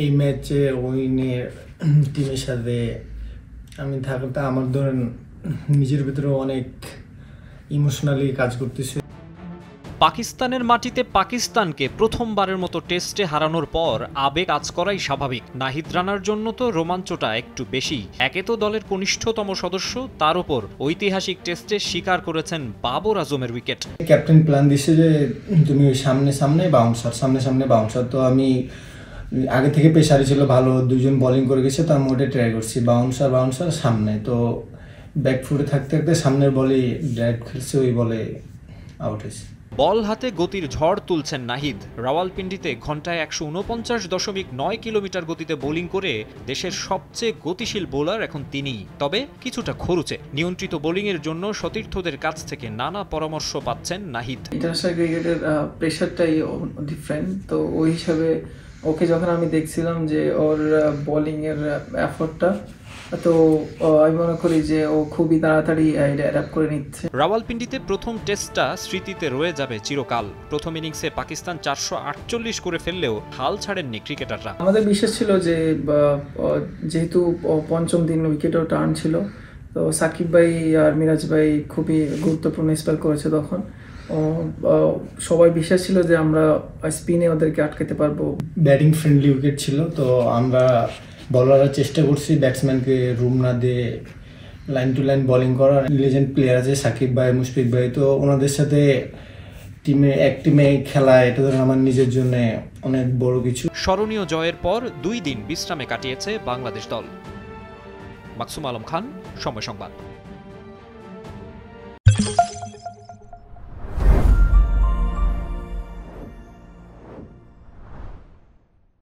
এই ম্যাচে উইনের টিমের সাথে আমি থাকাটা আমার ধরেন নিজের ভিতরে অনেক ইমোশনালি কাজ করতেছে। পাকিস্তানের মাটিতে পাকিস্তানকে প্রথমবারের মতো টেস্টে হারানোর পর আবেগ কাজ করাই স্বাভাবিক। নাহিদ রানার জন্য তো রোমাঞ্চটা একটু বেশি। একে তো দলের কনিষ্ঠতম সদস্য, তার উপর ঐতিহাসিক টেস্টে স্বীকার করেছেন বাবর আজমের উইকেট। ক্যাপ্টেন প্ল্যান দিচ্ছে যে তুমি সামনে সামনে বাউন্সার, তো আমি আগে থেকে পেসারি ছিল ভালো, দুজন বোলিং করে গেছে, তো আমি ওটা ট্রাই করছি বাউন্সার সামনে, তো ব্যাকফুটে থাকতে থাকতে সামনের বলে ড্রাইভ খেলছে, ওই বলে আউট হয়েছে। বল হাতে গতির ঝড় তুলছেন নাহিদ। রাওয়ালপিন্ডিতে ঘন্টায় ১৪৯.৯ কিলোমিটার গতিতে বোলিং করে দেশের সবচেয়ে গতিশীল বোলার এখন তিনিই। তবে কিছুটা খরুচে। নিয়ন্ত্রিত বোলিংয়ের জন্য সতীর্থদের কাছ থেকে নানা পরামর্শ পাচ্ছেন নাহিদ। ইন্টারন্যাশনাল ক্রিকেটের প্রেশারটাই ডিফারেন্ট, তো ওই হিসাবে ওকে যখন আমি দেখছিলাম যে ওর বোলিংয়ের এফোর্টটা, তো আমি মনে করি যে ও খুবই তাড়াতাড়ি অ্যাডাপ্ট করে নিচ্ছে। রাওয়ালপিন্ডিতে প্রথম টেস্টটা স্মৃতিতে রয়ে যাবে চিরকাল। প্রথম ইনিংসে পাকিস্তান ৪৪৮ করে ফেললেও হাল ছাড়েননি ক্রিকেটাররা। আমাদের বিশ্বাস ছিল যে যেহেতু পঞ্চম দিন উইকেটও টার্ন ছিল, তো সাকিব ভাই আর মিরাজ ভাই খুবই গুরুত্বপূর্ণ স্পেল করেছে তখন। সবাই বিশ্বাস ছিল যে আমরা স্পিনে ওদেরকে আটকাতে পারবো। ব্যাটিং ফ্রেন্ডলি উইকেট ছিল, তো আমরা বলাররা চেষ্টা করছি ব্যাটসম্যানকে রুম না দিয়ে লাইন টু লাইন বোলিং করার। লেজেন্ড প্লেয়ার আছে সাকিব ভাই, মুশফিক ভাই, তো ওনাদের সাথে এক টিমে খেলা, এটা ধরেন আমার নিজের জন্য অনেক বড় কিছু। স্মরণীয় জয়ের পর ২ দিন বিশ্রামে কাটিয়েছে বাংলাদেশ দল। মাকসুম আলম খান, সময় সংবাদ।